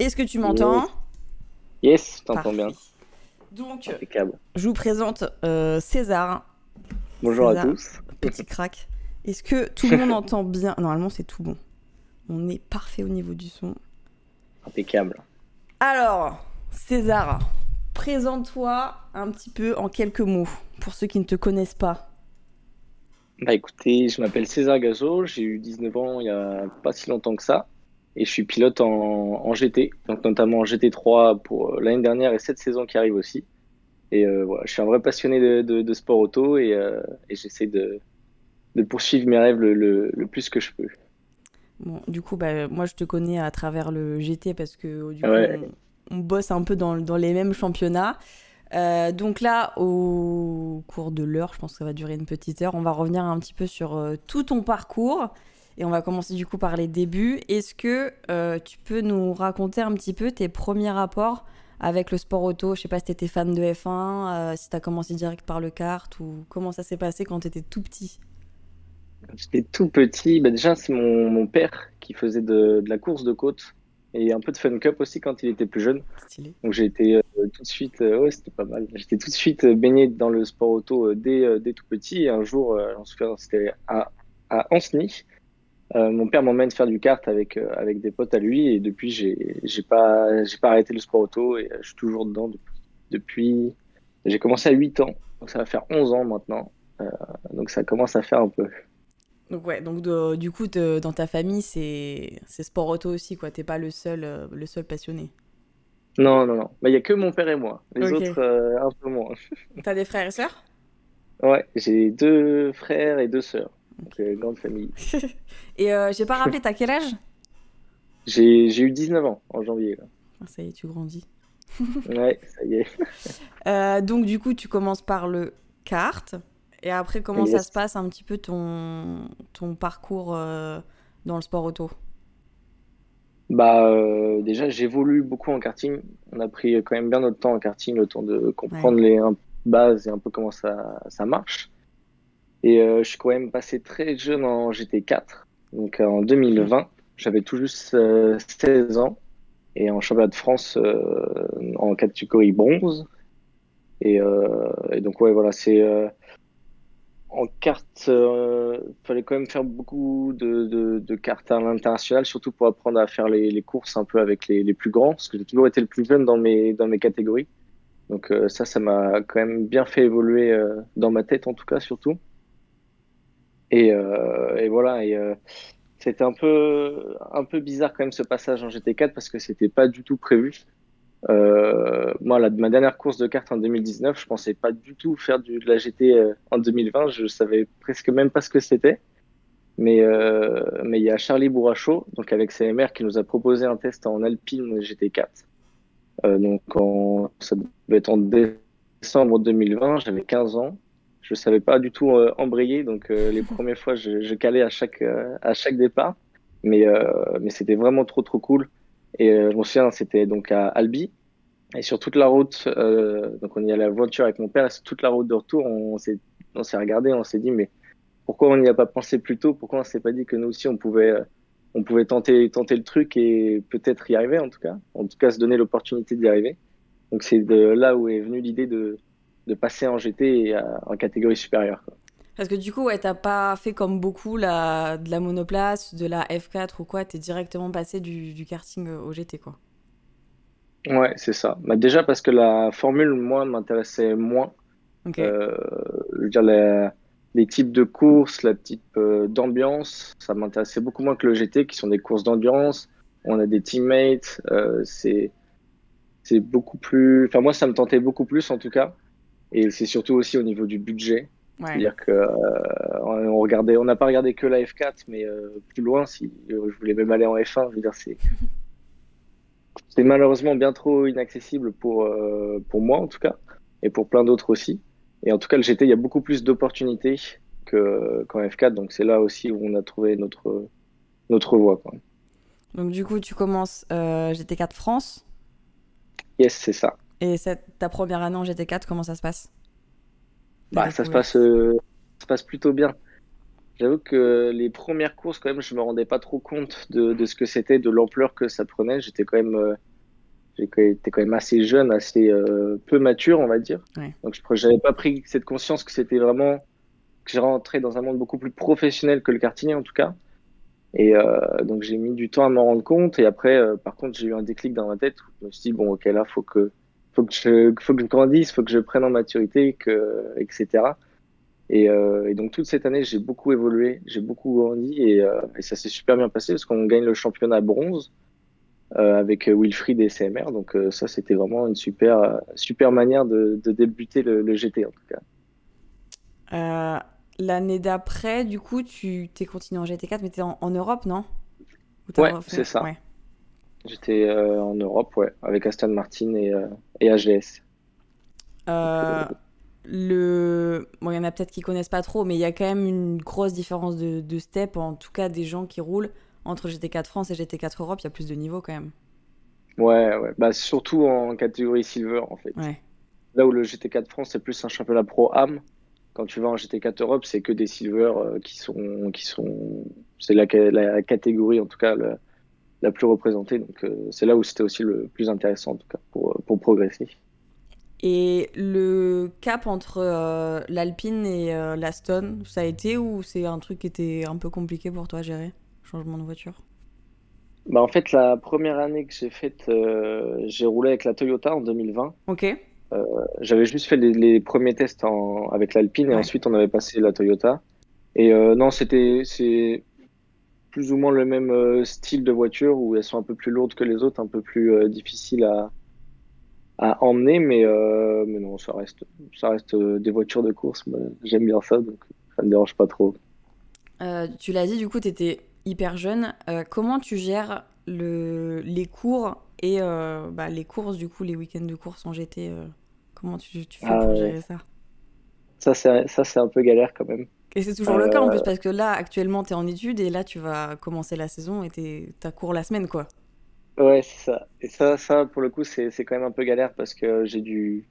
Est-ce que tu m'entends? Yes, yes, je t'entends bien. Parfait. Donc, Impeccable. je vous présente César. Bonjour à César, tous. petit crack. Est-ce que tout le monde entend bien? Normalement, c'est tout bon. On est parfait au niveau du son. Impeccable. Alors, César, présente-toi un petit peu en quelques mots, pour ceux qui ne te connaissent pas. Bah écoutez, je m'appelle César Gazo, j'ai eu 19 ans il y a pas si longtemps que ça. Et je suis pilote en GT, donc notamment en GT3 pour l'année dernière et cette saison qui arrive aussi. Et voilà, je suis un vrai passionné de sport auto et j'essaie de poursuivre mes rêves le plus que je peux. Bon, du coup, moi, je te connais à travers le GT parce que du coup, Ouais, on bosse un peu dans les mêmes championnats. Donc là, au cours de l'heure, je pense que ça va durer une petite heure, on va revenir un petit peu sur tout ton parcours et on va commencer du coup par les débuts. Est-ce que tu peux nous raconter un petit peu tes premiers rapports avec le sport auto? Je sais pas si t'étais fan de F1, si t'as commencé direct par le kart ou comment ça s'est passé quand t'étais tout petit. j'étais tout petit. Bah déjà, c'est mon père qui faisait de la course de côte et un peu de Fun Cup aussi quand il était plus jeune. Stylé. Donc j'ai été tout de suite, ouais, c'était pas mal. J'étais tout de suite baigné dans le sport auto dès tout petit. Et un jour, j'en souviens, c'était à Ancenis. Mon père m'emmène faire du kart avec des potes à lui et depuis j'ai pas arrêté le sport auto et je suis toujours dedans depuis j'ai commencé à 8 ans. Donc ça va faire 11 ans maintenant. Euh, donc ça commence à faire un peu. Donc ouais, donc du coup, dans ta famille, c'est sport auto aussi, quoi. T'es pas le seul passionné. Non, non, non. Bah, il y a que mon père et moi. Les Ok. autres, un peu moins. T'as des frères et sœurs? Ouais, j'ai deux frères et deux sœurs. Donc, Ok. grande famille. Et j'ai pas rappelé, t'as quel âge? J'ai eu 19 ans en janvier, là. Ah, ça y est, tu grandis. Ouais, ça y est. Donc du coup, tu commences par le kart. Et après, comment ça se Yes. passe un petit peu ton parcours dans le sport auto? Bah, déjà, j'évolue beaucoup en karting. On a pris quand même bien notre temps en karting, le temps de Ouais. comprendre les bases et un peu comment ça marche. Et je suis quand même passé très jeune en GT4. Donc, en Mm. 2020, j'avais tout juste 16 ans. Et en championnat de France, en catégorie bronze. Et donc, ouais, voilà, en carte, fallait quand même faire beaucoup de cartes à l'international, surtout pour apprendre à faire les courses un peu avec les plus grands, parce que j'ai toujours été le plus jeune dans mes catégories. Donc ça m'a quand même bien fait évoluer dans ma tête en tout cas, surtout. Et voilà, c'était un peu bizarre quand même ce passage en GT4 parce que c'était pas du tout prévu. Moi, ma dernière course de kart en 2019, je pensais pas du tout faire de la GT en 2020. Je savais presque même pas ce que c'était. Mais il y a Charlie Bourrachaud, donc avec CMR, qui nous a proposé un test en Alpine GT4. Donc ça devait être en décembre 2020. J'avais 15 ans. Je savais pas du tout embrayer, donc les premières fois, je calais à chaque départ. Mais c'était vraiment trop trop cool. Et je me souviens, c'était donc à Albi. Et sur toute la route, donc on y allait à la voiture avec mon père, et sur toute la route de retour, on s'est regardé, on s'est dit, mais pourquoi on n'y a pas pensé plus tôt? Pourquoi on s'est pas dit que nous aussi on pouvait tenter le truc et peut-être y arriver en tout cas se donner l'opportunité d'y arriver. Donc c'est de là où est venue l'idée de passer en GT et en catégorie supérieure, quoi. Parce que du coup, ouais, t'as pas fait comme beaucoup de la monoplace, de la F4 ou quoi. T'es directement passé du karting au GT, quoi. Ouais, c'est ça. Bah, déjà parce que la formule, moi, m'intéressait moins. Ok. Euh, je veux dire, les types de courses, la type d'ambiance, ça m'intéressait beaucoup moins que le GT, qui sont des courses d'ambiance. On a des teammates, c'est beaucoup plus. Enfin, moi, ça me tentait beaucoup plus en tout cas. Et c'est surtout aussi au niveau du budget. Ouais. C'est-à-dire que on n'a pas regardé que la F4, mais plus loin, si je voulais même aller en F1, je veux dire, c'est malheureusement bien trop inaccessible pour moi en tout cas, et pour plein d'autres aussi. Et en tout cas, le GT, il y a beaucoup plus d'opportunités qu'en F4, donc c'est là aussi où on a trouvé notre voie, quoi. Donc du coup, tu commences GT4 France. Yes, c'est ça. Et ta première année en GT4, comment ça se passe? Ta Bah, découverte. ça se passe plutôt bien. J'avoue que les premières courses, quand même, je me rendais pas trop compte de ce que c'était, de l'ampleur que ça prenait. J'étais quand même j'étais quand même assez jeune, assez peu mature, on va dire. Ouais. Donc, j'avais pas pris cette conscience que c'était vraiment que j'ai rentré dans un monde beaucoup plus professionnel que le karting en tout cas. Et donc j'ai mis du temps à m'en rendre compte. Et après, par contre, j'ai eu un déclic dans ma tête où je me suis dit bon, ok, là, faut que je grandisse, faut que je prenne en maturité, etc. Et donc toute cette année, j'ai beaucoup évolué, j'ai beaucoup grandi et ça s'est super bien passé parce qu'on gagne le championnat bronze avec Wilfried et CMR. Donc ça, c'était vraiment une super manière de débuter le GT en tout cas. Euh, L'année d'après, du coup, tu t'es continué en GT4, mais t'es en Europe, non? Ou t'as Ouais, c'est refait? ça. Ouais. J'étais en Europe, ouais, avec Aston Martin et AGS. Euh, Bon, il y en a peut-être qui connaissent pas trop, mais il y a quand même une grosse différence de step, en tout cas des gens qui roulent entre GT4 France et GT4 Europe, il y a plus de niveau quand même. Ouais, ouais. Bah, surtout en catégorie silver, en fait. Ouais. Là où le GT4 France, c'est plus un championnat pro-am. Quand tu vas en GT4 Europe, c'est que des silver c'est la catégorie, en tout cas, la plus représentée. Donc, c'est là où c'était aussi le plus intéressant, en tout cas, pour progresser. Et le cap entre l'Alpine et l'Aston, ça a été ou c'est un truc qui était un peu compliqué pour toi à gérer? Changement de voiture. Bah, en fait, la première année que j'ai faite, j'ai roulé avec la Toyota en 2020. Ok. J'avais juste fait les premiers tests avec l'Alpine et Ouais. ensuite on avait passé la Toyota. Et non, c'est plus ou moins le même style de voiture où elles sont un peu plus lourdes que les autres, un peu plus difficiles à emmener, mais non, ça reste des voitures de course. Moi, j'aime bien ça, donc ça me dérange pas trop. Tu l'as dit, du coup, tu étais hyper jeune. Comment tu gères les cours et bah, les courses, du coup, les week-ends de course en GT comment tu fais Ah, pour ouais. gérer ça? Ça, c'est un peu galère quand même. Et c'est toujours le cas en Euh, plus, parce que là, actuellement, tu es en études et là, tu vas commencer la saison et t'as cours la semaine, quoi. ouais, c'est ça. Et ça, pour le coup, c'est quand même un peu galère parce que j'ai du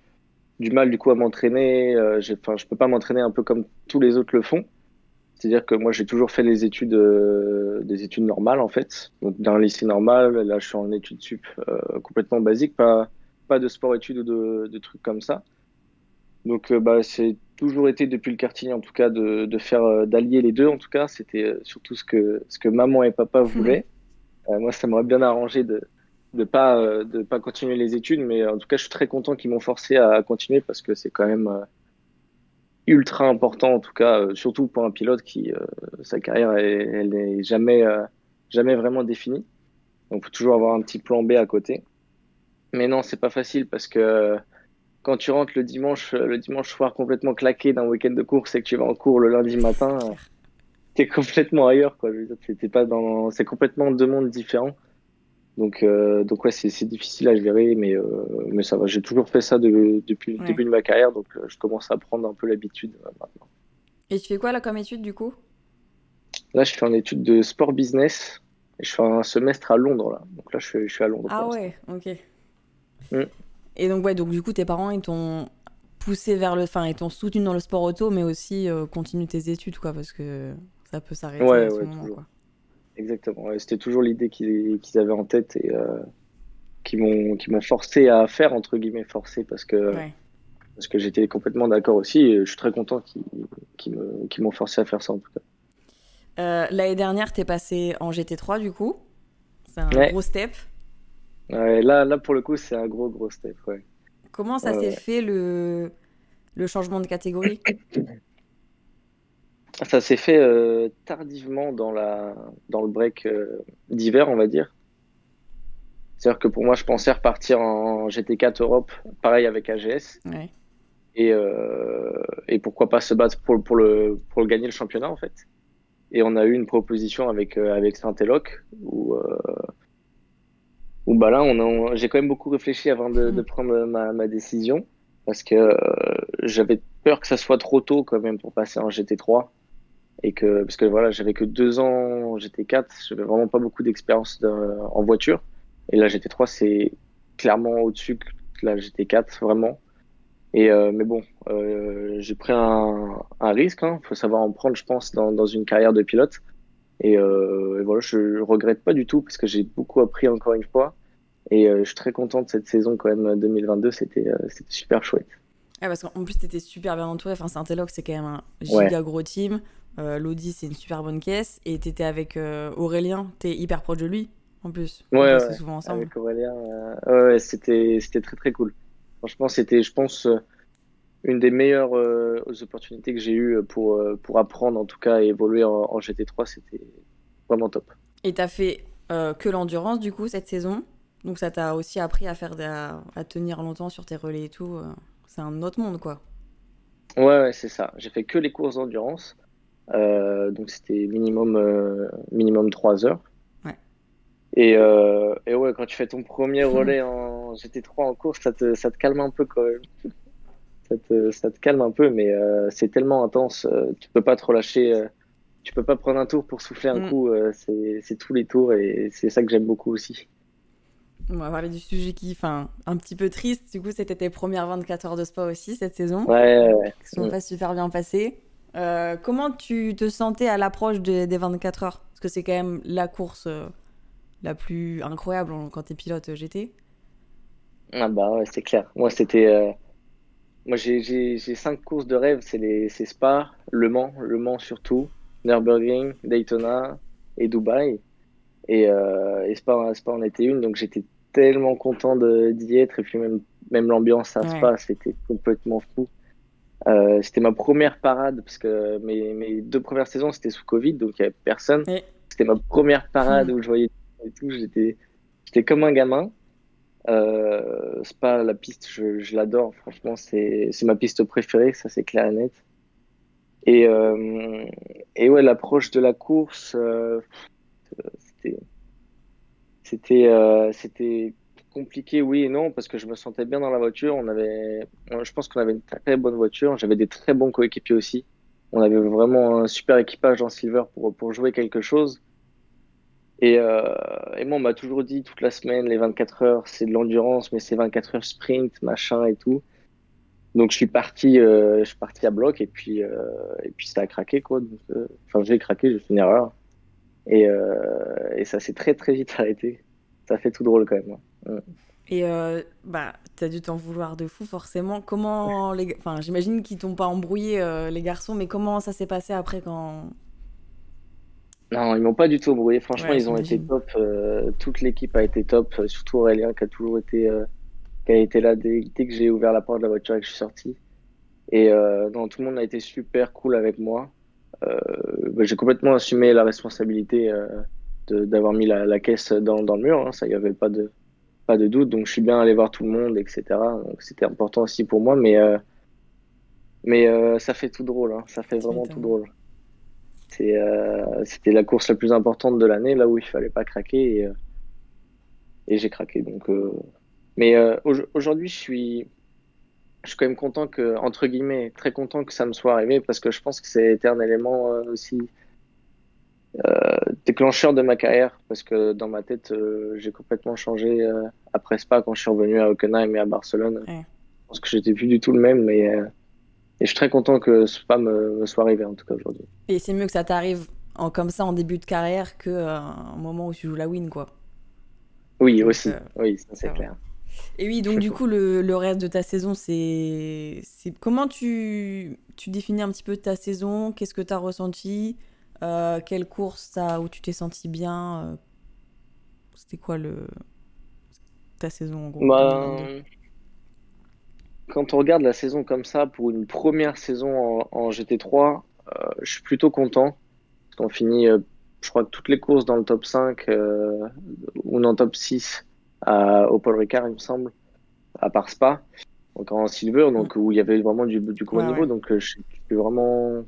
mal du coup à m'entraîner. Enfin, je peux pas m'entraîner un peu comme tous les autres le font. C'est-à-dire que moi, j'ai toujours fait des études normales, en fait. Donc, dans un lycée normal, là, je suis en études sup complètement basiques, pas de sport-études ou de trucs comme ça. Donc, bah, c'est toujours été depuis le karting, en tout cas, de faire, d'allier les deux, en tout cas. C'était surtout ce que maman et papa voulaient. Moi, ça m'aurait bien arrangé de pas continuer les études, mais en tout cas, je suis très content qu'ils m'ont forcé à continuer parce que c'est quand même ultra important, en tout cas, surtout pour un pilote qui, sa carrière, elle n'est jamais vraiment définie. Donc, faut toujours avoir un petit plan B à côté. Mais non, c'est pas facile parce que quand tu rentres le dimanche soir complètement claqué d'un week-end de course et que tu vas en cours le lundi C'est matin, clair. t'es complètement ailleurs, quoi. Je veux dire, c'est complètement deux mondes différents. Donc ouais, c'est difficile à gérer, mais ça va. J'ai toujours fait ça depuis le Ouais. début de ma carrière, donc je commence à prendre un peu l'habitude maintenant. Et tu fais quoi là comme étude, du coup? Là, je fais en études de sport business et je fais un semestre à Londres, là. Donc là, je suis à Londres pour Ah l'instant. ouais, ok. Mm. Et donc, ouais, donc du coup, tes parents, ils t'ont poussé vers le... Enfin, ils t'ont soutenu dans le sport auto, mais aussi continue tes études, quoi, parce que ça peut s'arrêter Ouais, à tout ouais, moment, toujours. quoi. Exactement. Ouais, c'était toujours l'idée qu'ils avaient en tête et qui m'ont forcé à faire, entre guillemets, forcé Ouais. parce que j'étais complètement d'accord aussi et je suis très content qu'ils m'ont forcé à faire ça, en tout cas. L'année dernière, t'es passé en GT3, du coup. C'est un Ouais. gros step. Ouais, là, pour le coup, c'est un gros step, ouais. Comment ça Ouais, s'est ouais. fait le changement de catégorie? Ça s'est fait tardivement dans le break d'hiver, on va dire. C'est-à-dire que pour moi, je pensais repartir en GT4 Europe, pareil avec AGS, Ouais. et pourquoi pas se battre pour gagner le championnat, en fait. Et on a eu une proposition avec Saint-Eloc, où bah là, j'ai quand même beaucoup réfléchi avant de prendre ma décision, parce que j'avais peur que ça soit trop tôt quand même pour passer en GT3. Parce que voilà, j'avais que 2 ans GT4, j'avais vraiment pas beaucoup d'expérience en voiture. Et la GT3, c'est clairement au-dessus que la GT4, vraiment. Mais bon, j'ai pris un risque, hein. Faut savoir en prendre, je pense, dans une carrière de pilote. Et voilà, je regrette pas du tout parce que j'ai beaucoup appris encore une fois. Et je suis très content de cette saison quand même 2022, c'était super chouette. Ouais, parce qu'en plus, t'étais super bien entouré. Enfin, Saint-Eloque, c'est quand même un Ouais, giga gros team. L'Audi, c'est une super bonne caisse. Et t'étais avec Aurélien, t'es hyper proche de lui, en plus. ouais, Vous ouais, bossez ouais. souvent ensemble. Avec Aurélien, ouais, ouais, c'était très très cool. Franchement, c'était, je pense, une des meilleures opportunités que j'ai eues pour apprendre, en tout cas, et évoluer en GT3, c'était vraiment top. Et t'as fait que l'endurance, du coup, cette saison. Donc ça t'a aussi appris à à tenir longtemps sur tes relais et tout. C'est un autre monde, quoi. Ouais, ouais, c'est ça. J'ai fait que les courses d'endurance, donc c'était minimum 3 heures. Ouais. Et ouais, quand tu fais ton premier relais en GT3 en course, ça te calme un peu quand même. Ça te calme un peu, mais c'est tellement intense, tu peux pas te relâcher, tu peux pas prendre un tour pour souffler un Mm. coup, c'est tous les tours et c'est ça que j'aime beaucoup aussi. On va parler du sujet qui, enfin, un petit peu triste. Du coup, c'était tes premières 24 heures de spa aussi cette saison, Ouais, ouais, ouais. qui sont pas super bien passées. Comment tu te sentais à l'approche des 24 heures? Parce que c'est quand même la course la plus incroyable quand t'es pilote GT. Ah bah ouais, c'est clair. Moi j'ai 5 courses de rêve, c'est Spa, Le Mans surtout, Nürburgring, Daytona et Dubaï. Et Spa en était une, donc j'étais tellement content d'y être. Et puis même l'ambiance à Ouais. Spa, c'était complètement fou. C'était ma première parade, parce que mes 2 premières saisons, c'était sous Covid, donc il n'y avait personne. Et C'était ma première parade où je voyais et tout. J'étais comme un gamin. Spa, la piste, je l'adore. Franchement, c'est ma piste préférée, ça c'est clair et net. Et, euh, et ouais, l'approche de la course, c'était c'était compliqué, oui et non, parce que je me sentais bien dans la voiture. Je pense qu'on avait une très bonne voiture. J'avais des très bons coéquipiers aussi. On avait vraiment un super équipage en Silver pour jouer quelque chose. Et moi, on m'a toujours dit toute la semaine, les 24 heures, c'est de l'endurance, mais c'est 24 heures sprint, machin et tout. Donc, je suis parti à bloc et puis ça a craqué, quoi. Enfin, j'ai craqué, j'ai fait une erreur. Et ça s'est très, très vite arrêté. Ça fait tout drôle quand même, hein. bah, t'as dû t'en vouloir de fou forcément. Comment enfin, j'imagine qu'ils t'ont pas embrouillé les garçons, mais comment ça s'est passé après quand... Non, ils m'ont pas du tout embrouillé. Franchement, Ouais, ils ont été j'imagine. top. Toute l'équipe a été top. Surtout Aurélien qui a été là dès que j'ai ouvert la porte de la voiture et que je suis sorti. Et non, tout le monde a été super cool avec moi. Bah, j'ai complètement assumé la responsabilité d'avoir mis la caisse dans le mur, hein. Ça, il y avait pas de doute. Donc, je suis bien allé voir tout le monde, etc. Donc, c'était important aussi pour moi. Mais ça fait tout drôle, hein. Ça fait Tu vraiment tout m'étonnes. drôle. C'était la course la plus importante de l'année, là où il fallait pas craquer. Et j'ai craqué. Mais aujourd'hui, je suis quand même content entre guillemets, très content que ça me soit arrivé parce que je pense que c'était un élément aussi déclencheur de ma carrière parce que dans ma tête, j'ai complètement changé après Spa quand je suis revenu à Hockenheim et à Barcelone. Ouais. Je pense que j'étais plus du tout le même, et je suis très content que Spa me soit arrivé en tout cas aujourd'hui. Et c'est mieux que ça t'arrive comme ça en début de carrière que un moment où tu joues la win, quoi. Oui, Donc, aussi. Oui, ça c'est ça va. clair. Et oui, donc du coup, le reste de ta saison, comment tu définis un petit peu ta saison? Qu'est-ce que tu as ressenti? Quelle course où tu t'es senti bien? C'était quoi ta saison en gros, 2022? Ben, quand on regarde la saison comme ça, pour une première saison en GT3, je suis plutôt content. Parce qu'on finit, je crois que toutes les courses dans le top 5 ou dans le top 6 au Paul Ricard, il me semble, à part Spa, donc en Silver, Mm. donc où il y avait vraiment du gros Ouais, niveau. ouais. Donc je suis vraiment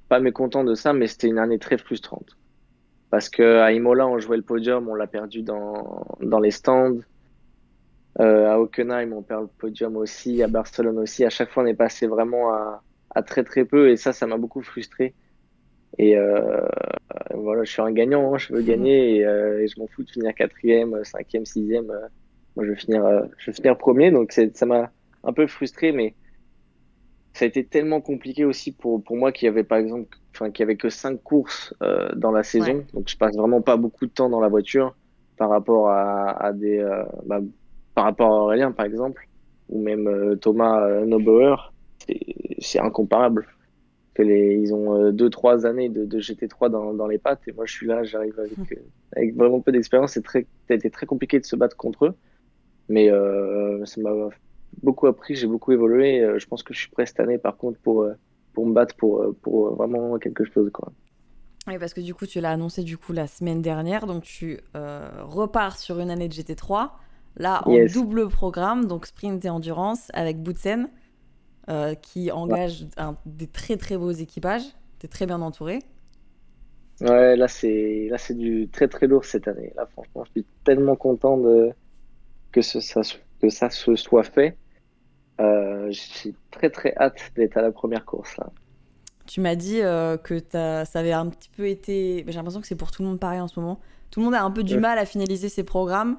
pas mécontent de ça, mais c'était une année très frustrante. Parce que à Imola, on jouait le podium, on l'a perdu dans les stands. À Hockenheim, on perd le podium aussi. À Barcelone aussi. À chaque fois, on est passé vraiment à très très peu. Et ça m'a beaucoup frustré. Et voilà, je suis un gagnant, hein, je veux gagner et je m'en fous de finir quatrième, cinquième, sixième. Moi, je veux finir premier. Donc ça m'a un peu frustré, mais ça a été tellement compliqué aussi pour moi qu'il y avait par exemple, enfin, qu'il y avait que 5 courses dans la Ouais. saison. Donc je passe vraiment pas beaucoup de temps dans la voiture. par rapport à par rapport à Aurélien, par exemple, ou même Thomas Neubauer, c'est incomparable. Ils ont 2-3 années de GT3 dans les pattes, et moi je suis là, j'arrive avec vraiment peu d'expérience. Ça a été très compliqué de se battre contre eux, mais ça m'a beaucoup appris, j'ai beaucoup évolué. Je pense que je suis prêt cette année, par contre, pour me battre pour vraiment quelque chose, quoi. Oui, parce que du coup, tu l'as annoncé du coup la semaine dernière, donc tu repars sur une année de GT3, là en Yes. double programme, donc sprint et endurance avec Boutsen, qui engage des très très beaux équipages, t'es très bien entouré. Ouais, là c'est du très très lourd cette année. Là, franchement, je suis tellement content que ça se soit fait. J'ai très très hâte d'être à la première course là. Tu m'as dit que ça avait un petit peu été. J'ai l'impression que c'est pour tout le monde pareil en ce moment. Tout le monde a un peu du Mm. mal à finaliser ses programmes.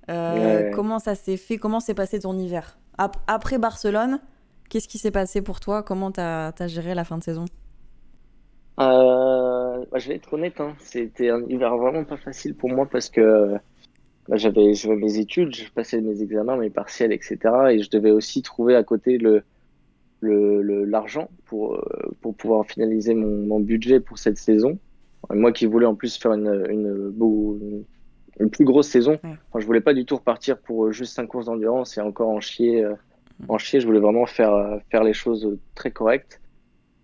Ouais. Comment ça s'est fait? Comment s'est passé ton hiver? Après Barcelone, qu'est-ce qui s'est passé pour toi? Comment t'as géré la fin de saison? Je vais être honnête, hein, c'était un hiver vraiment pas facile pour moi parce que j'avais mes études, je passais mes examens, mes partiels, etc. Et je devais aussi trouver à côté l'argent pour pouvoir finaliser mon budget pour cette saison. Et moi qui voulais en plus faire une plus grosse saison, Ouais. enfin, je voulais pas du tout repartir pour juste 5 courses d'endurance et encore en chier. Je voulais vraiment faire les choses très correctes.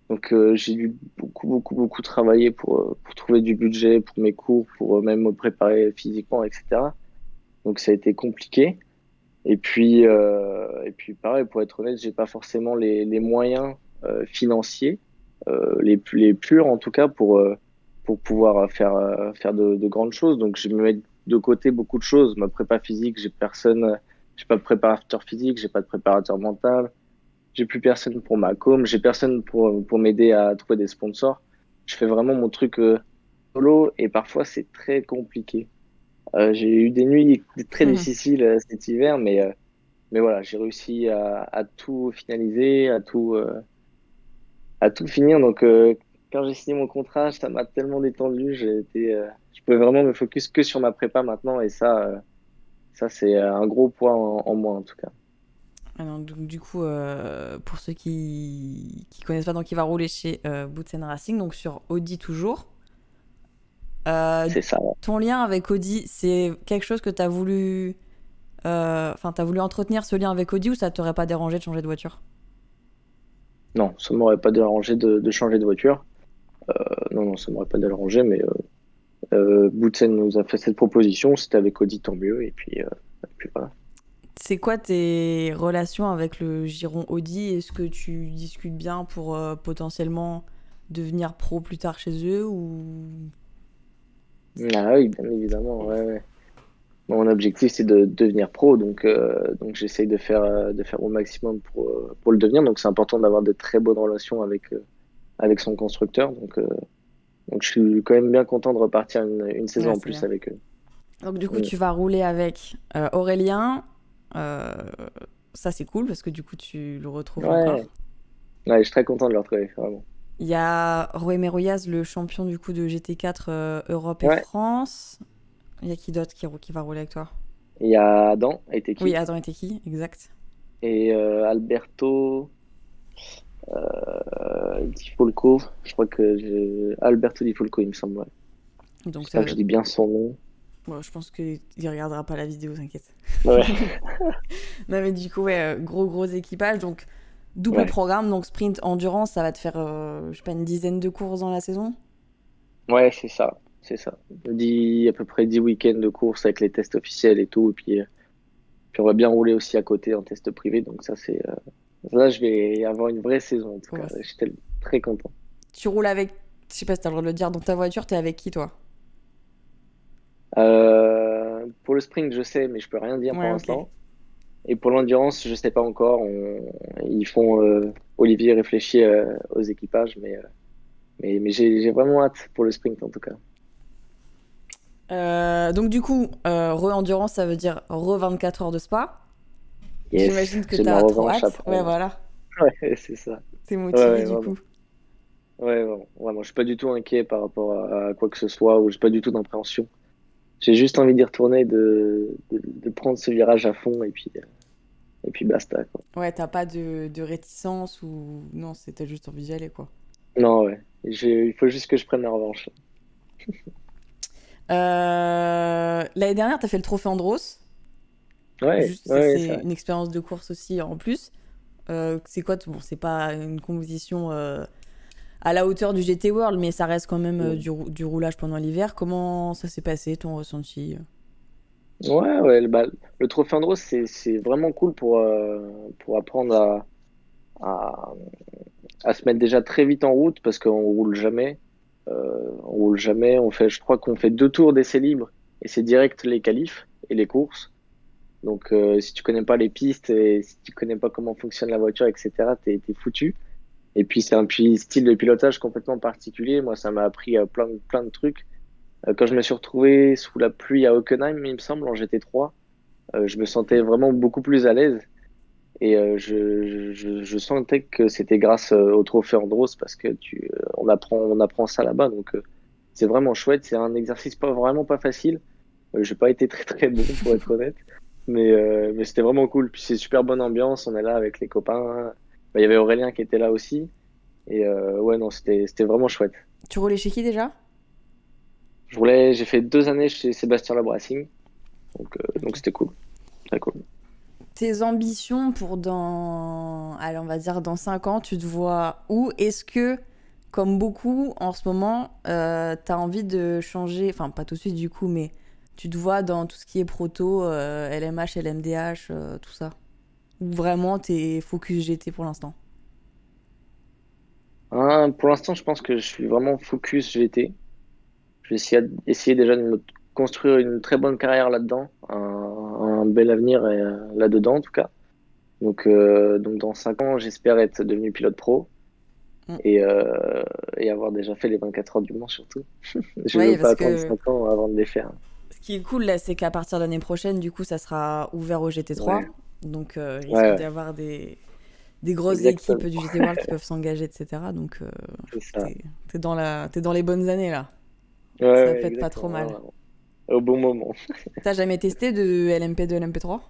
Donc j'ai dû beaucoup travailler pour trouver du budget pour mes cours, pour même me préparer physiquement, etc. Donc ça a été compliqué. Et puis pareil, pour être honnête, j'ai pas forcément les moyens financiers, les purs en tout cas, pour pouvoir faire de grandes choses. Donc je me mets de côté beaucoup de choses. Ma prépa physique, j'ai personne, j'ai pas de préparateur physique, j'ai pas de préparateur mental, j'ai plus personne pour ma com, j'ai personne pour m'aider à trouver des sponsors. Je fais vraiment mon truc solo et parfois c'est très compliqué. J'ai eu des nuits très difficiles cet hiver, mais voilà, j'ai réussi à tout finaliser, à tout finir. Donc, quand j'ai signé mon contrat, ça m'a tellement détendu. Je pouvais vraiment me focus que sur ma prépa maintenant. Et ça c'est un gros point en moins, en tout cas. Alors, donc, du coup, pour ceux qui connaissent pas, donc il va rouler chez Boutsen Racing, donc sur Audi toujours. Euh, C'est ça. Ouais. Ton lien avec Audi, c'est quelque chose que t'as voulu, t'as voulu entretenir ce lien avec Audi ou ça t'aurait pas dérangé de changer de voiture? Non, ça m'aurait pas dérangé de changer de voiture. Non, non, ça m'aurait pas dérangé, mais Boutsen nous a fait cette proposition. C'était avec Audi, tant mieux. Et puis voilà. C'est quoi tes relations avec le giron Audi? Est-ce que tu discutes bien pour potentiellement devenir pro plus tard chez eux ou... Ah oui, bien évidemment. Ouais, ouais. Mon objectif, c'est de devenir pro, donc j'essaye de faire au maximum pour le devenir. Donc, c'est important d'avoir de très bonnes relations avec son constructeur. Donc, je suis quand même bien content de repartir une saison Ouais, en c'est plus bien. avec eux. Donc du coup, Mm. tu vas rouler avec Aurélien. Euh, Ça, c'est cool parce que du coup, tu le retrouves encore. Ouais, ouais, je suis très content de le retrouver, vraiment. Il y a Roé Meroyaz, le champion du coup de GT4 Europe et Ouais, France. Il y a qui d'autre qui va rouler avec toi? il y a Adam et Oui, Teki Adam et qui? Exact. et Alberto Di Folco. Je crois que Alberto Di Folco, il me semble. Ouais. Donc J'espère que je dis bien son nom. bon, je pense qu'il regardera pas la vidéo, t'inquiète. Ouais, Non mais du coup, ouais, gros équipage. Donc double ouais. programme, donc sprint endurance, ça va te faire, je sais pas, une dizaine de courses dans la saison. Ouais, c'est ça, c'est ça. À peu près 10 week-ends de course avec les tests officiels et tout. Et puis on va bien rouler aussi à côté en test privé. Donc ça, là, je vais avoir une vraie saison en tout cas. Ouais. J'étais très content. Tu roules avec, je sais pas si t'as le droit de le dire, dans ta voiture, t'es avec qui toi? Pour le sprint, je sais, mais je peux rien dire pour Ouais, ok. l'instant. Et pour l'endurance, je sais pas encore. Ils font Olivier réfléchit aux équipages, mais j'ai vraiment hâte pour le sprint en tout cas. Donc du coup, re-endurance, ça veut dire re 24 heures de spa. Yes, J'imagine que j'ai ma t'as trop revanche à hâte. Ouais, prendre. voilà. Ouais, c'est ça. T'es Ouais, motivé ouais, du vraiment. coup. Ouais, vraiment, vraiment. Je suis pas du tout inquiet par rapport à quoi que ce soit, ou j'ai pas du tout d'appréhension. j'ai juste envie d'y retourner, de prendre ce virage à fond et puis basta, quoi. Ouais, t'as pas de réticence ou... Non, c'était juste envie d'y aller, quoi. Non, ouais. Il faut juste que je prenne la revanche. L'année dernière, t'as fait le trophée Andros. Ouais, Juste, ouais, ça, ouais, c'est c'est vrai. une expérience de course aussi en plus. C'est quoi? Bon, c'est pas une compétition à la hauteur du GT World, mais ça reste quand même du roulage pendant l'hiver. Comment ça s'est passé, ton ressenti? Ouais, ouais, le trophée Andros, c'est vraiment cool pour apprendre à, à se mettre déjà très vite en route parce qu'on roule jamais. On roule jamais. Je crois qu'on fait 2 tours d'essai libre et c'est direct les qualifs et les courses. Donc, si tu connais pas les pistes et si tu connais pas comment fonctionne la voiture, etc., t'es foutu. Et puis, c'est un style de pilotage complètement particulier. Moi, ça m'a appris plein de trucs. Quand je me suis retrouvé sous la pluie à Hockenheim, il me semble, en GT3, je me sentais vraiment beaucoup plus à l'aise. Et je sentais que c'était grâce au trophée Andros parce que on apprend ça là-bas. Donc, c'est vraiment chouette. C'est un exercice vraiment pas facile. J'ai pas été très bon pour être honnête, mais c'était vraiment cool. Puis c'est super bonne ambiance. On est là avec les copains. Bah, il y avait Aurélien qui était là aussi. Et ouais, non, c'était vraiment chouette. Tu roulais chez qui déjà? J'ai fait 2 années chez Sébastien Labracing, donc c'était cool, très cool. Tes ambitions pour allez, on va dire dans 5 ans, tu te vois où? Est-ce que, comme beaucoup en ce moment, t'as envie de changer, enfin pas tout de suite du coup, mais tu te vois dans tout ce qui est proto, LMH, LMDH, tout ça? Ou vraiment t'es focus GT pour l'instant? Hein, pour l'instant, je pense que je suis vraiment focus GT. Je vais essayer déjà de me construire une très bonne carrière là-dedans, un bel avenir là-dedans en tout cas. Donc dans 5 ans, j'espère être devenu pilote pro Mm. et, euh, et avoir déjà fait les 24 heures du Mans surtout. Je Ouais, veux pas parce attendre que 5 ans avant de les faire. ce qui est cool là, c'est qu'à partir de l'année prochaine, du coup, ça sera ouvert au Ouais, GT3. Donc, ouais, risque ouais, d'avoir des grosses équipes exactement. du GT World qui peuvent s'engager, etc. Donc, C'est ça. t'es dans les bonnes années là. Ouais, Ça ouais, peut être pas trop exactement. mal. Vraiment. Au bon moment. T'as jamais testé de LMP2, LMP3?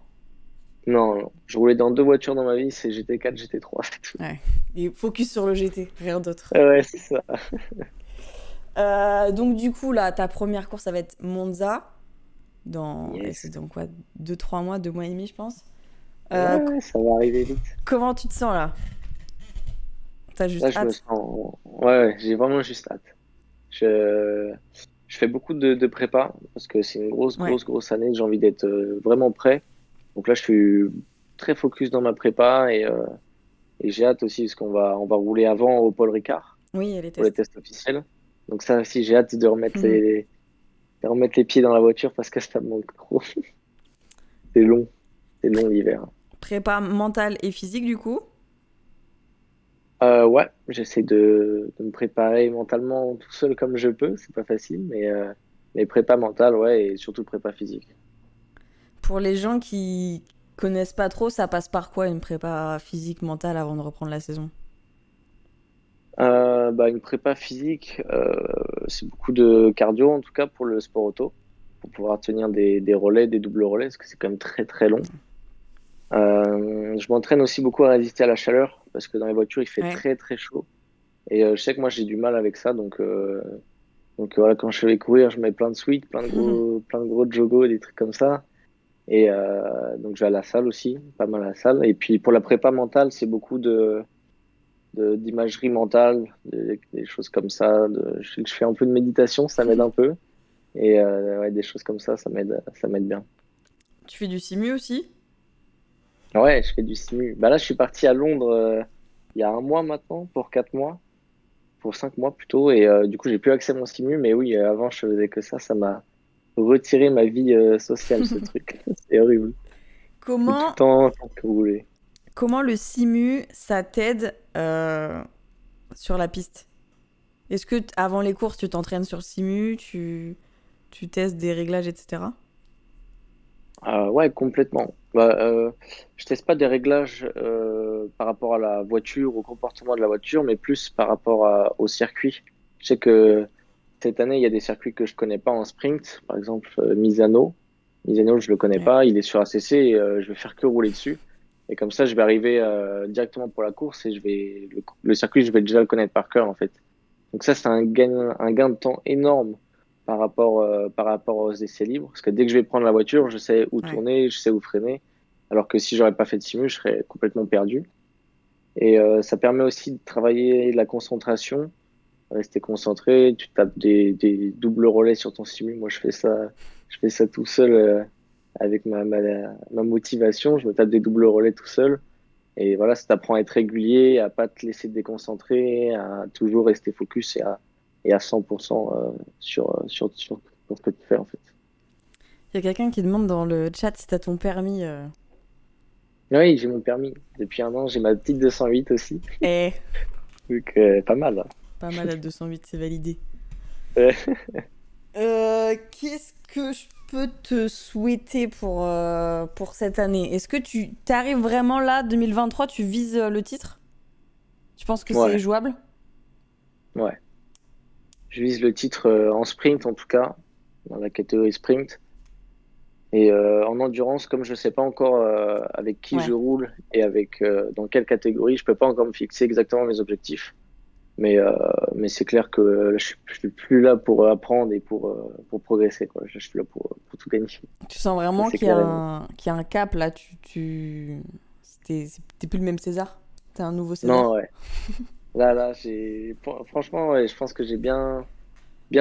Non, non. Je roulais dans 2 voitures dans ma vie, c'est GT4, GT3, c'est tout. Ouais. Et focus sur le GT, rien d'autre. Ouais, c'est ça. Donc, du coup, là, ta première course, ça va être Monza. C'est Yes. dans quoi? 2 3 mois, 2 mois et demi, je pense. Ouais, ouais, ça va arriver vite. Comment tu te sens là? T'as Là, juste je me hâte? sens. Ouais, ouais, j'ai vraiment juste hâte. Je, je fais beaucoup de prépa parce que c'est une Ouais. grosse année. J'ai envie d'être vraiment prêt. Donc là, je suis très focus dans ma prépa et j'ai hâte aussi parce on va rouler avant au Paul Ricard Oui, et les pour les tests. tests officiels. Donc ça aussi, j'ai hâte de remettre les pieds dans la voiture parce que ça me manque trop. C'est long, c'est long l'hiver. Prépa mentale et physique, du coup. Ouais, j'essaie de me préparer mentalement tout seul comme je peux. C'est pas facile, mais prépa mentale, ouais, et surtout prépa physique. Pour les gens qui connaissent pas trop, ça passe par quoi une prépa physique, mentale avant de reprendre la saison? Bah, une prépa physique, c'est beaucoup de cardio en tout cas pour le sport auto, pour pouvoir tenir des relais, des doubles relais, parce que c'est quand même très long. Je m'entraîne aussi beaucoup à résister à la chaleur, parce que dans les voitures il fait Ouais. très chaud. Et je sais que moi j'ai du mal avec ça, donc voilà, quand je vais courir, je mets plein de sweats, plein de gros jogos, des trucs comme ça. Et donc je vais à la salle aussi, pas mal à la salle. Et puis pour la prépa mentale, c'est beaucoup d'imagerie mentale, des choses comme ça. Je fais un peu de méditation, ça m'aide un peu. Et ouais, des choses comme ça m'aide bien. Tu fais du simu aussi? Ouais, je fais du simu. Bah là, je suis parti à Londres il y a un mois maintenant, pour 4 mois, pour 5 mois plutôt. Et du coup, j'ai plus accès à mon simu. Mais oui, avant, je faisais que ça. Ça m'a retiré ma vie sociale, ce truc. C'est horrible. Tout le Comment, temps, tant que vous voulez. comment le simu, ça t'aide sur la piste? Est-ce que avant les courses, tu t'entraînes sur le simu, tu testes des réglages, etc. Ouais, complètement. Bah, je teste pas des réglages par rapport à la voiture, au comportement de la voiture, mais plus par rapport au circuit. Je sais que cette année, il y a des circuits que je connais pas en sprint. Par exemple, Misano. Misano, je le connais Ouais. pas. Il est sur ACC et je vais faire que rouler dessus. Et comme ça, je vais arriver directement pour la course et le circuit, je vais déjà le connaître par cœur en fait. Donc ça, c'est un gain de temps énorme par rapport aux essais libres. Parce que dès que je vais prendre la voiture, je sais où Ouais. tourner, je sais où freiner. Alors que si j'aurais pas fait de simu, je serais complètement perdu. Et ça permet aussi de travailler la concentration, rester concentré. Tu tapes des doubles relais sur ton simu. Moi, je fais ça tout seul avec ma motivation. Je me tape des doubles relais tout seul. Et voilà, ça t'apprend à être régulier, à pas te laisser te déconcentrer, à toujours rester focus et à 100% sur ce que tu fais en fait. Il y a quelqu'un qui demande dans le chat si t'as ton permis. Oui, j'ai mon permis. Depuis 1 an, j'ai ma petite 208 aussi. Eh, Donc, pas mal, hein. pas mal à 208, c'est validé. Euh, Qu'est-ce que je peux te souhaiter pour cette année? Est-ce que tu t'arrives vraiment là, 2023, tu vises le titre? Tu penses que c'est ouais, jouable? ouais. Je vise le titre en sprint en tout cas, dans la catégorie sprint. Et en endurance, comme je sais pas encore avec qui je Ouais. roule et avec dans quelle catégorie, je peux pas encore me fixer exactement mes objectifs. Mais, euh, mais c'est clair que je suis plus là pour apprendre et pour progresser, quoi. Je suis là pour tout gagner. Tu sens Ça, vraiment c'est clair et net. qu'il y a un cap là, t'es plus le même César? T'es un nouveau Non, César? ouais. Là, franchement, ouais, je pense que j'ai bien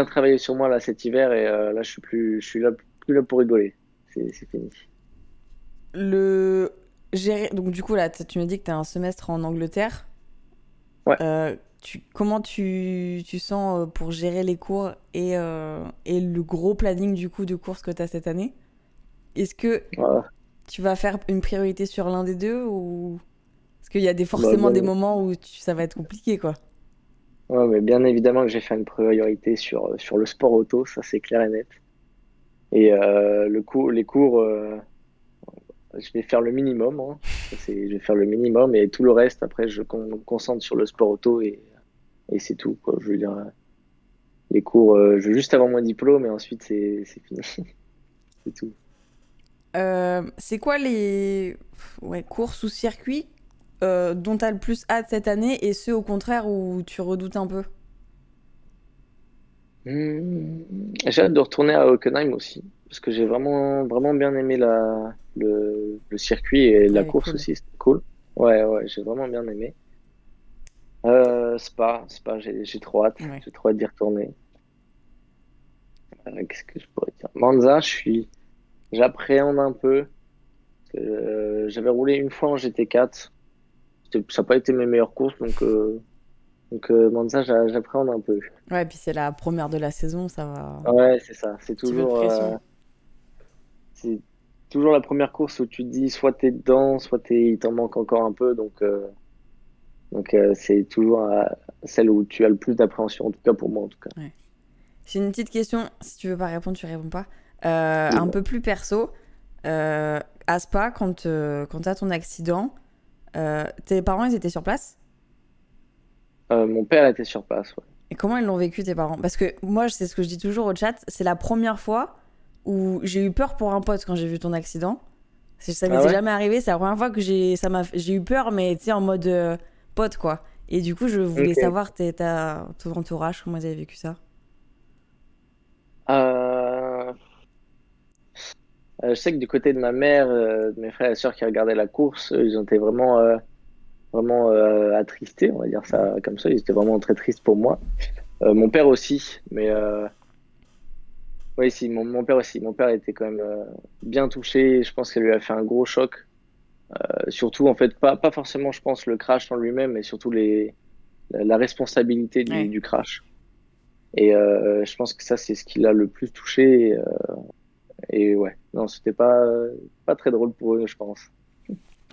travaillé sur moi là cet hiver et là, je suis là, plus là pour rigoler. C'est fini. Le Donc du coup là, tu m'as dit que t'as un semestre en Angleterre. Ouais. Comment tu sens pour gérer les cours et le gros planning du coup de courses que t'as cette année? Est-ce que Voilà. tu vas faire une priorité sur l'un des deux ou parce qu'il y a Bah, forcément des moments où ça va être compliqué quoi. ouais, mais bien évidemment que j'ai fait une priorité sur le sport auto, ça c'est clair et net. Et les cours, je vais faire le minimum, hein. Je vais faire le minimum et tout le reste, après, me concentre sur le sport auto et c'est tout, quoi. Je veux dire, les cours, je veux juste avoir mon diplôme et ensuite c'est fini. C'est tout. C'est quoi les courses ou circuits dont t'as le plus hâte cette année et ceux au contraire où tu redoutes un peu? J'ai hâte de retourner à Hockenheim aussi, parce que j'ai vraiment bien aimé le circuit et la Elle est course cool. aussi, c'était cool. Ouais, j'ai vraiment bien aimé. Spa, j'ai trop hâte, Ouais. j'ai trop hâte d'y retourner. Qu'est-ce que je pourrais dire? Monza, j'appréhende un peu. J'avais roulé une fois en GT4. Ça n'a pas été mes meilleures courses, donc Monza, j'appréhende un peu. Ouais, puis c'est la première de la saison, ça va. Ouais, c'est ça. Petit peu de pression. C'est toujours la première course où tu te dis soit t'es dedans, il t'en manque encore un peu. Donc c'est toujours celle où tu as le plus d'appréhension, en tout cas pour moi, en tout cas. Ouais. J'ai une petite question, si tu veux pas répondre, tu réponds pas. Un Dis-moi. peu plus perso. À Spa, quand t'as ton accident, tes parents, ils étaient sur place? Mon père était sur place, ouais. Et comment ils l'ont vécu, tes parents? Parce que moi, c'est ce que je dis toujours au chat, c'est la première fois où j'ai eu peur pour un pote quand j'ai vu ton accident. Ça Ah m'était ouais? jamais arrivé, c'est la première fois que j'ai eu peur, mais tu sais, en mode pote, quoi. Et du coup, je voulais Ok. savoir ton entourage, comment ils avaient vécu ça. Euh, je sais que du côté de ma mère, de mes frères et sœurs qui regardaient la course, ils ont été vraiment attristés, on va dire Ouais. ça comme ça. Ils étaient vraiment très tristes pour moi. Mon père aussi, mais oui, si, mon père aussi. Mon père était quand même bien touché. Je pense qu'elle lui a fait un gros choc. Surtout, en fait, pas forcément, je pense, le crash en lui-même, mais surtout la responsabilité Ouais. du crash. Et je pense que ça, c'est ce qui l'a le plus touché. Et ouais, non, c'était pas très drôle pour eux, je pense.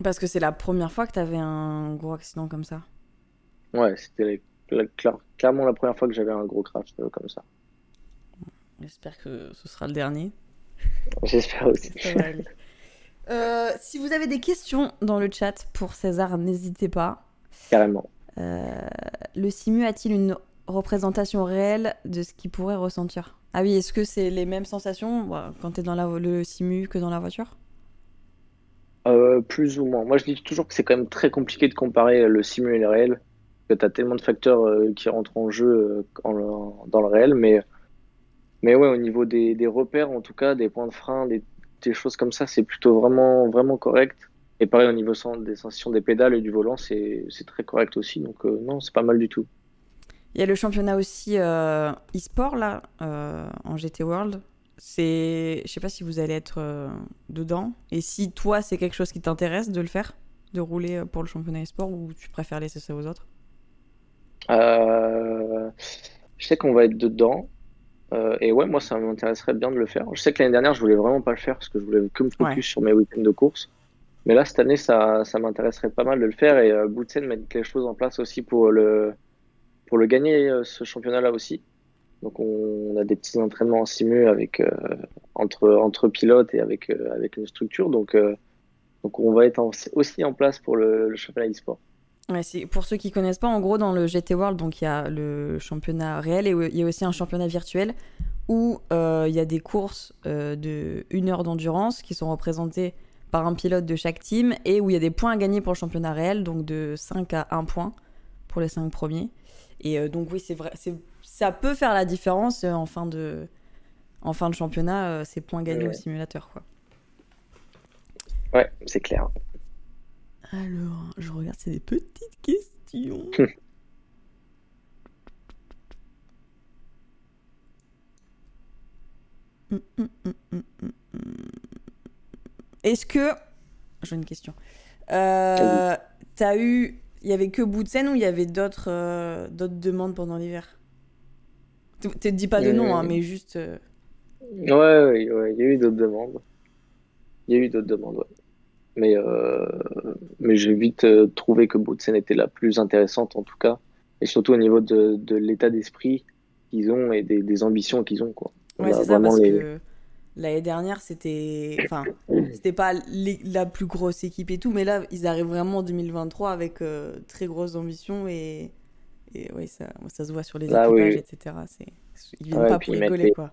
Parce que c'est la première fois que t'avais un gros accident comme ça. Ouais, c'était clairement la première fois que j'avais un gros crash comme ça. J'espère que ce sera le dernier. J'espère aussi. Ça va aller. Si vous avez des questions dans le chat pour César, n'hésitez pas. Carrément. Euh, le Simu a-t-il une représentation réelle de ce qu'il pourrait ressentir. Ah oui, est-ce que c'est les mêmes sensations quand t'es dans le simu que dans la voiture? Plus ou moins. Moi, je dis toujours que c'est quand même très compliqué de comparer le simu et le réel, que tu as tellement de facteurs qui rentrent en jeu dans le réel, mais ouais, au niveau des repères, en tout cas, des points de frein, des choses comme ça, c'est plutôt vraiment, vraiment correct. Et pareil, au niveau des sensations des pédales et du volant, c'est très correct aussi. Donc, non, c'est pas mal du tout. Il y a le championnat aussi e-sport là, en GT World. Je sais pas si vous allez être dedans. Et si toi, c'est quelque chose qui t'intéresse de le faire, de rouler pour le championnat e-sport, ou tu préfères laisser ça aux autres? Euh, je sais qu'on va être dedans. Et ouais, moi, ça m'intéresserait bien de le faire. Je sais que l'année dernière, je voulais vraiment pas le faire parce que je voulais que me Ouais. focus sur mes week-ends de course. Mais là, cette année, ça m'intéresserait pas mal de le faire. Et Boutsen met quelque chose en place aussi pour le gagner, ce championnat-là aussi. Donc, on a des petits entraînements en simu entre pilotes et avec une structure. Donc on va être aussi en place pour le championnat e-sport. Ouais, pour ceux qui connaissent pas, en gros, dans le GT World, donc il y a le championnat réel et il y a aussi un championnat virtuel où il y a des courses de 1 heure d'endurance qui sont représentées par un pilote de chaque team et où il y a des points à gagner pour le championnat réel, donc de 5 à 1 point pour les 5 premiers. Et donc oui, c'est vrai, ça peut faire la différence en fin de championnat, ces points gagnés au Ouais, simulateur, quoi. ouais, c'est clair. Alors, je regarde, c'est des petites questions. Hum, hum, hum, hum, hum, hum. Est-ce que... J'ai une question. Vas-y. T'as eu... Il y avait que Boutsen ou il y avait d'autres demandes pendant l'hiver? Te dis pas de nom, hein, mais juste... Ouais, ouais, ouais, il y a eu d'autres demandes. Il y a eu d'autres demandes, ouais. Mais j'ai vite trouvé que Boutsen était la plus intéressante en tout cas. Et surtout au niveau de l'état d'esprit qu'ils ont et des ambitions qu'ils ont, quoi. On Ouais, a c'est ça, vraiment parce les. que l'année dernière, c'était... Enfin, c'était pas la plus grosse équipe et tout, mais là, ils arrivent vraiment en 2023 avec très grosses ambitions et ouais, ça se voit sur les Là, équipages, oui. etc. Ils viennent Ouais, et pas puis pour ils mettent rigoler, les. quoi.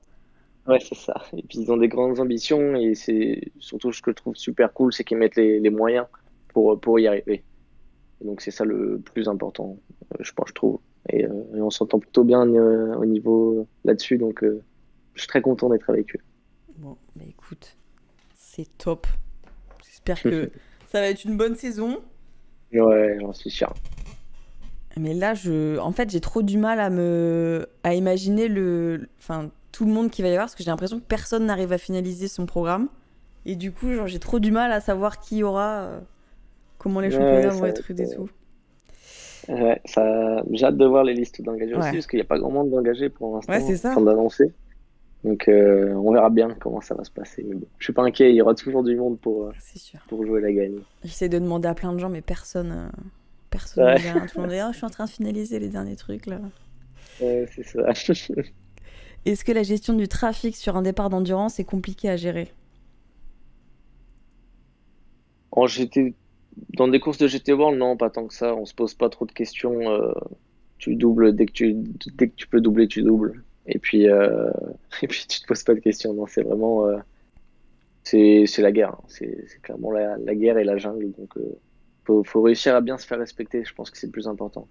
Ouais, c'est ça. Et puis ils ont des grandes ambitions et c'est surtout ce que je trouve super cool, c'est qu'ils mettent les moyens pour y arriver. Et donc c'est ça le plus important, je pense, je trouve. Et on s'entend plutôt bien au niveau là-dessus, donc je suis très content d'être avec eux. Bon, bah écoute, c'est top. J'espère que ça va être une bonne saison. Ouais, j'en suis sûr. Mais là, en fait, j'ai trop du mal à imaginer enfin, tout le monde qui va y avoir, parce que j'ai l'impression que personne n'arrive à finaliser son programme. Et du coup, genre, j'ai trop du mal à savoir qui y aura, comment les Ouais, championnats vont ça va être être, et tout. ouais, ça, j'ai hâte de voir les listes d'engagés aussi, Ouais, parce qu'il n'y a pas grand monde d'engagés pour ouais, c'est l'instant, ça. enfin d'annoncer. Donc on verra bien comment ça va se passer. Mais bon, je suis pas inquiet, il y aura toujours du monde C'est sûr. pour jouer la gagne. J'essaie de demander à plein de gens, mais personne me Ouais, dit rien. Tout le monde dit, oh, je suis en train de finaliser les derniers trucs là. ouais, c'est ça. Est-ce que la gestion du trafic sur un départ d'endurance est compliquée à gérer? En GT, dans des courses de GT World, non, pas tant que ça. On se pose pas trop de questions. Tu doubles dès que tu peux doubler, tu doubles. Et puis, et puis tu te poses pas de questions. Non, c'est vraiment, c'est la guerre, hein. C'est clairement la guerre et la jungle. Donc, faut réussir à bien se faire respecter. Je pense que c'est le plus important.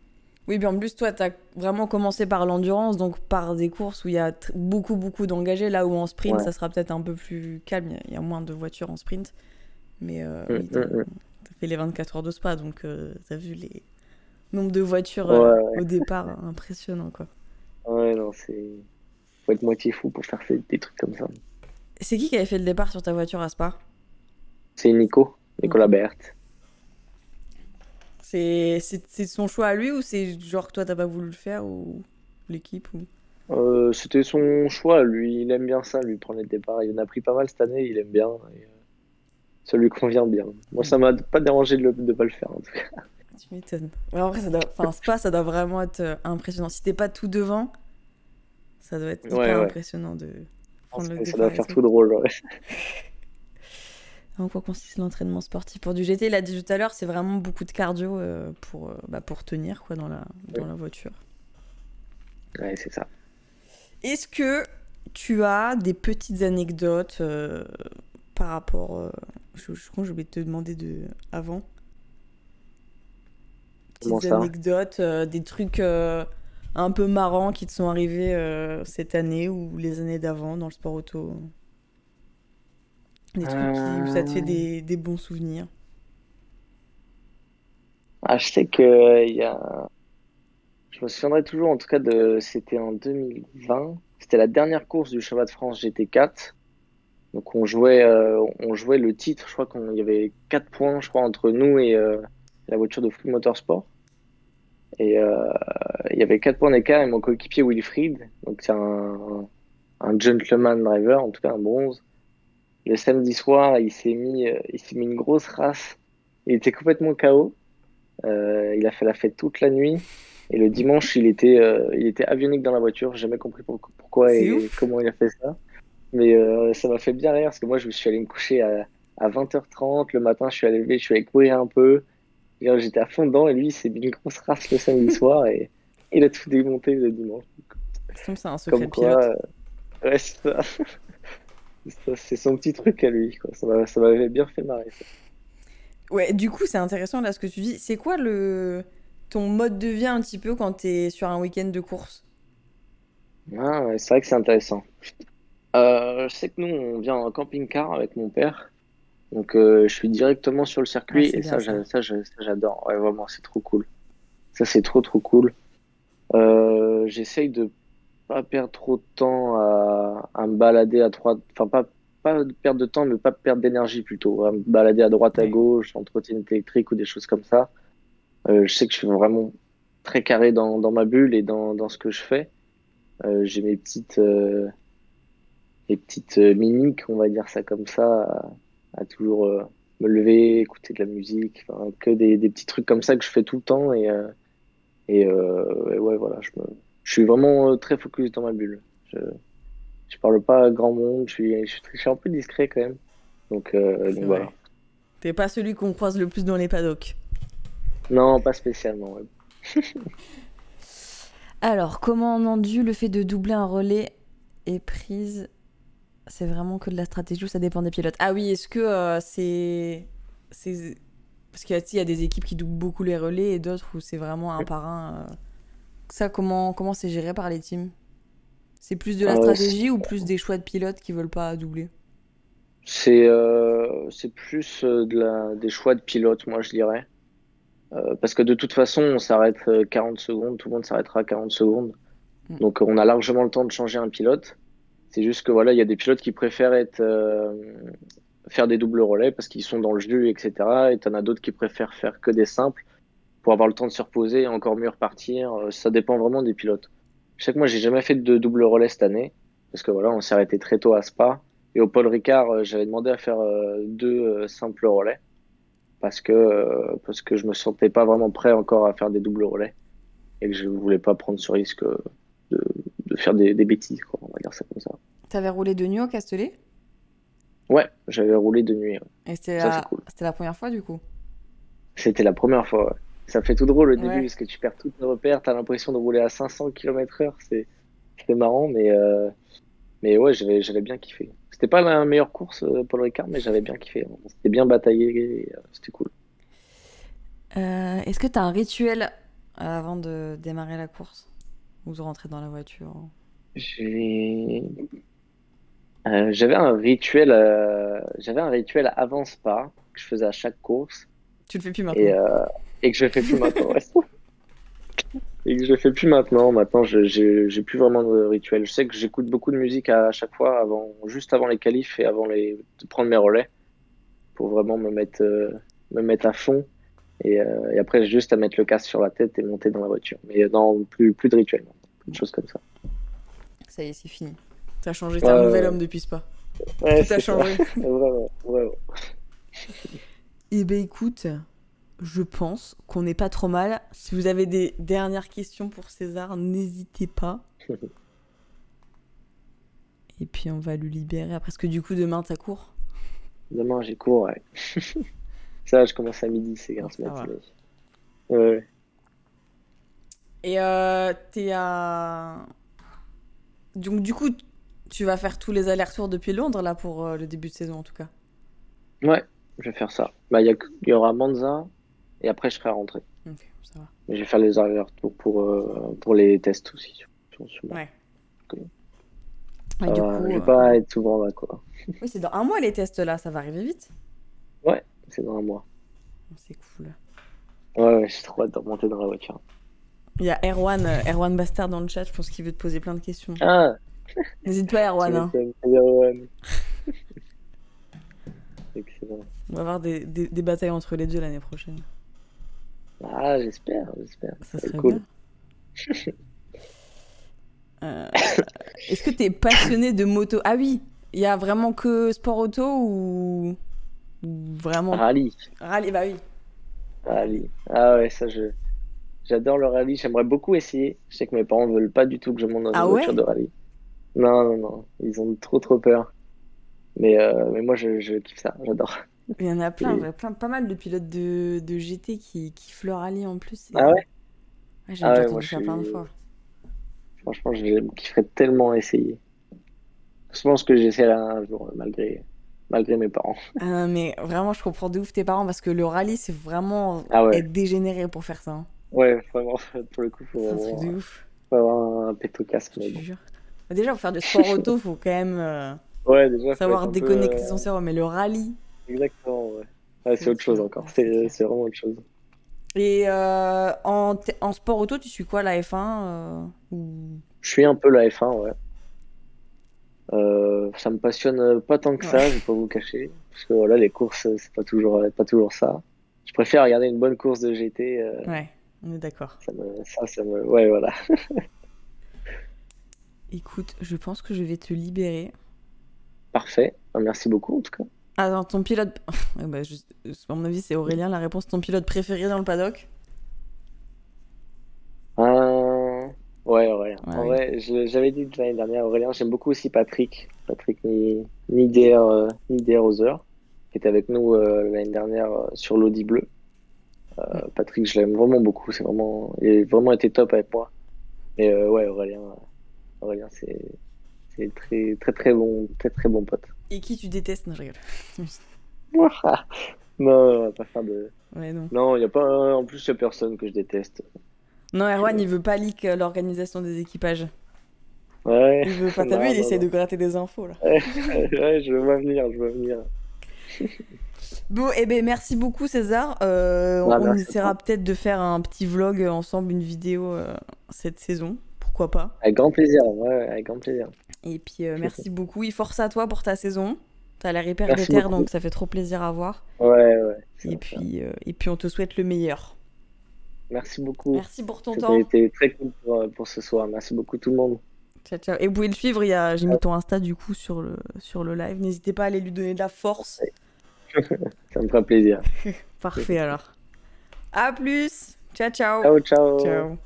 Oui, bien en plus, toi, t'as vraiment commencé par l'endurance, donc par des courses où il y a beaucoup, beaucoup d'engagés, là où en sprint, Ouais. ça sera peut-être un peu plus calme, il y a moins de voitures en sprint. Mais Mm, oui, mm, mm. t'as fait les 24 heures de Spa, donc t'as vu les nombres de voitures Ouais, au départ, impressionnant, quoi. ouais, non, faut être moitié fou pour faire des trucs comme ça. C'est qui avait fait le départ sur ta voiture à Spa? C'est Ok. Nicolas Berthe. C'est son choix à lui ou c'est genre que toi t'as pas voulu le faire ou l'équipe ou... C'était son choix, lui, il aime bien ça, lui, prendre les départs. Il en a pris pas mal cette année, il aime bien, et ça lui convient bien. Moi, ça Bon, m'a pas dérangé de pas le faire, en tout cas. tu m'étonnes. Ouais, en vrai, enfin, Spa, ça doit vraiment être impressionnant. Si t'es pas tout devant, ça doit être Ouais, hyper ouais, impressionnant de je pense prendre le que ça doit départ et faire tout. tout drôle, ouais. En quoi consiste l'entraînement sportif pour du GT? Il a dit tout à l'heure, c'est vraiment beaucoup de cardio pour tenir quoi, dans la voiture. Ouais, c'est ça. Est-ce que tu as des petites anecdotes par rapport... je crois que je vais te demander avant. Comment Petites ça? anecdotes, des trucs un peu marrants qui te sont arrivés cette année ou les années d'avant dans le sport auto. Des trucs où ça te fait Euh, des bons souvenirs. Ah, je sais que je me souviendrai toujours, en tout cas, c'était en 2020. C'était la dernière course du Championnat de France GT4. Donc, on jouait le titre. Je crois qu'il y avait 4 points, je crois, entre nous et la voiture de Foot Motorsport. Et il y avait 4 points d'écart et mon coéquipier Wilfried. Donc, c'est un gentleman driver, en tout cas un bronze. Le samedi soir, il s'est mis une grosse race. Il était complètement KO. Il a fait la fête toute la nuit. Et le dimanche, il était avionique dans la voiture. J'ai jamais compris pourquoi C'est et ouf. comment il a fait ça. Mais ça m'a fait bien rire parce que moi, je me suis allé me coucher à 20h30. Le matin, je suis allé courir un peu. J'étais à fond dedans et lui, il s'est mis une grosse race le samedi soir et il a tout démonté le dimanche. C'est un secret Comme de pilote. quoi, ouais, c'est ça. C'est son petit truc à lui, quoi. Ça m'avait bien fait marrer, ça. Ouais, du coup, c'est intéressant là ce que tu dis. C'est quoi ton mode de vie un petit peu quand t'es sur un week-end de course? Ah, ouais, c'est vrai que c'est intéressant. Je sais que nous, on vient en camping-car avec mon père. Donc, je suis directement sur le Ah, circuit c'est et bien ça. ça, j'adore. Ouais, vraiment, c'est trop cool. Ça, c'est trop, trop cool. J'essaye de pas perdre trop de temps à me balader à droite. Enfin, pas de perdre de temps, mais pas perdre d'énergie plutôt. À me balader à droite, à Ouais. gauche, en trottinette électrique ou des choses comme ça. Je sais que je suis vraiment très carré dans ma bulle et dans ce que je fais. J'ai mes petites mimiques, on va dire ça comme ça, à toujours me lever, écouter de la musique, enfin, que des petits trucs comme ça que je fais tout le temps et ouais, voilà, je suis vraiment très focus dans ma bulle. Je parle pas à grand monde, je suis un peu discret quand même. C'est Donc voilà. vrai. T'es pas celui qu'on croise le plus dans les paddocks. Non, pas spécialement. Ouais. Alors, comment on endu le fait de doubler un relais et prise, c'est vraiment que de la stratégie ou ça dépend des pilotes? Ah oui, est-ce que c'est parce qu'il y a, tu sais, il y a des équipes qui doublent beaucoup les relais et d'autres où c'est vraiment un par un. Ça, comment c'est géré par les teams? C'est plus de la Euh, stratégie ou plus des choix de pilotes qui veulent pas doubler? c'est plus des choix de pilote, moi je dirais. Parce que de toute façon, on s'arrête 40 secondes, tout le monde s'arrêtera à 40 secondes. Mm. Donc on a largement le temps de changer un pilote. C'est juste que voilà, il y a des pilotes qui préfèrent faire des doubles relais parce qu'ils sont dans le jus, etc. Et t'en as d'autres qui préfèrent faire que des simples pour avoir le temps de se reposer et encore mieux repartir. Ça dépend vraiment des pilotes. Je sais que moi, j'ai jamais fait de double relais cette année parce que voilà, on s'est arrêté très tôt à Spa. Et au Paul Ricard, j'avais demandé à faire deux simples relais parce que je me sentais pas vraiment prêt encore à faire des doubles relais et que je voulais pas prendre ce risque de, de faire des bêtises, quoi, on va dire ça comme ça. T'avais roulé de nuit au Castellet? Ouais, j'avais roulé de nuit. Ouais. Et Ça, c'est cool. c'était la première fois du coup? C'était la première fois. Ouais. Ça fait tout drôle au début Ouais. parce que tu perds tous tes repères, t'as l'impression de rouler à 500 km/h. C'est marrant, mais ouais, j'avais bien kiffé. C'était pas la meilleure course, Paul Ricard, mais j'avais bien kiffé. C'était bien bataillé, et, c'était cool. Est-ce que t'as un rituel avant de démarrer la course? Ou de rentrer dans la voiture? J'ai- j'avais un rituel avant Spa que je faisais à chaque course Tu le fais plus et, maintenant. euh, et que je fais plus maintenant. Ouais. Et que je fais plus maintenant. Maintenant, j'ai plus vraiment de rituel. Je sais que j'écoute beaucoup de musique à chaque fois juste avant les qualifs et de prendre mes relais pour vraiment me mettre à fond. Et après, j'ai juste à mettre le casque sur la tête et monter dans la voiture. Mais non, plus de rituel, non. Plus de Bon, choses comme ça. ça y est, c'est fini. T'as changé, t'es un nouvel Ouais, homme depuis ce pas. ouais, Tout a c'est ça. changé. Vraiment, vraiment. Eh ben écoute, je pense qu'on n'est pas trop mal. Si vous avez des dernières questions pour César, n'hésitez pas. Et puis on va le libérer après, parce que du coup demain t'as cours. Demain, j'ai cours, ouais. Ça, je commence à midi, c'est Bon, grasse ça va. matinée. Ouais. Et t'es à... Donc du coup, tu vas faire tous les allers-retours depuis Londres, là, pour le début de saison, en tout cas. Ouais, je vais faire ça. Bah, il y aura Monza et après je serai rentré. Ok, ça va. Mais je vais faire les allers-retours pour les tests aussi sur moi. Ouais. Donc, Et du je coup... vais pas être souvent là, quoi. Oui, c'est dans un mois, les tests, là. Ça va arriver vite. Ouais, c'est dans un mois. C'est cool. Ouais, ouais, j'ai trop hâte de remonter dans la voiture. Il y a Erwan Bastard dans le chat, je pense qu'il veut te poser plein de questions. Ah, N'hésite pas, tu Erwan, hein. m'étonnes. Erwan. Excellent. On va avoir des batailles entre les deux l'année prochaine. Ah, j'espère, j'espère. Ça Ça va être serait cool. bien. Euh, Est-ce que t'es passionné de moto? Ah oui, il y a vraiment que sport auto ou vraiment Rallye, rallye? Bah oui, rallye. rallye. Ah ouais, j'adore le rallye. J'aimerais beaucoup essayer. Je sais que mes parents veulent pas du tout que je monte dans une Ah voiture ouais? de rallye. Non, non, non. Ils ont trop peur. Mais moi, je kiffe ça. J'adore. Il y en a plein, Et- ouais, pas mal de pilotes de GT qui kiffent le rallye en plus. Ah ouais? Ouais, j'ai Ah déjà ouais, moi, entendu ça plein de fois. franchement, je kifferais tellement essayer. Je pense que j'essaierai un jour, malgré mes parents. Ah, mais vraiment, je comprends de ouf tes parents parce que le rallye, c'est vraiment Ah ouais, être dégénéré pour faire ça, hein. ouais, vraiment, pour le coup, C'est un truc de ouf, faut avoir un péto casque, je mais te bon. jure. Bah, déjà, pour faire du sport auto, faut quand même Ouais, déjà, faut être savoir un peu. déconnecter son cerveau, mais le rallye, Exactement, ouais. Ouais, c'est autre chose encore. c'est clair. C'est vraiment autre chose. Et en sport auto, tu suis quoi, la F1 ou... Je suis un peu la F1, ouais. Ça me passionne pas tant que Ouais, ça, je vais pas vous cacher. Parce que voilà, les courses, c'est pas toujours ça. Je préfère regarder une bonne course de GT. ouais, on est d'accord. Ouais, voilà. Écoute, je pense que je vais te libérer. Parfait. Merci beaucoup, en tout cas. Attends, ton pilote... Ouais, bah, à mon avis, c'est Aurélien, la réponse. Ton pilote préféré dans le paddock? Euh, Ouais, Aurélien. Ouais, En oui. vrai, j'avais dit l'année dernière, Aurélien, j'aime beaucoup aussi Patrick. Patrick Niederhauser, qui était avec nous l'année dernière sur l'Audi bleu. Mm. Patrick, je l'aime vraiment beaucoup. Il a vraiment été top avec moi. Mais ouais, Aurélien, c'est très bon, très bon pote. Et qui tu détestes? Non, je rigole. Non, on va pas faire de. Ouais, non. Non, il y a pas. En plus, il y a personne que je déteste. Non, Erwan, Je- il veut pas leak l'organisation des équipages. Ouais, Il veut pas. T'as vu, non, il non, essaie non. de gratter des infos, là. Ouais, ouais, je veux venir, je veux venir. Bon, eh ben, merci beaucoup, César. Ah, On merci à essaiera toi. peut-être de faire un petit vlog ensemble, une vidéo cette saison. Pourquoi pas. Avec grand plaisir, ouais, ouais, avec grand plaisir. Et puis, merci beaucoup. Et force à toi pour ta saison. T'as l'air hyper Merci déter, beaucoup. donc ça fait trop plaisir à voir. Ouais, ouais, Et puis, on te souhaite le meilleur. merci beaucoup. Merci pour ton C'était temps. été très cool pour ce soir. Merci beaucoup tout le monde. Ciao, ciao. Et vous pouvez le suivre, j'ai mis ton Insta du coup sur le live. N'hésitez pas à aller lui donner de la force. Ça me fera plaisir. Parfait alors. À plus. Ciao, ciao. Ciao, ciao. Ciao.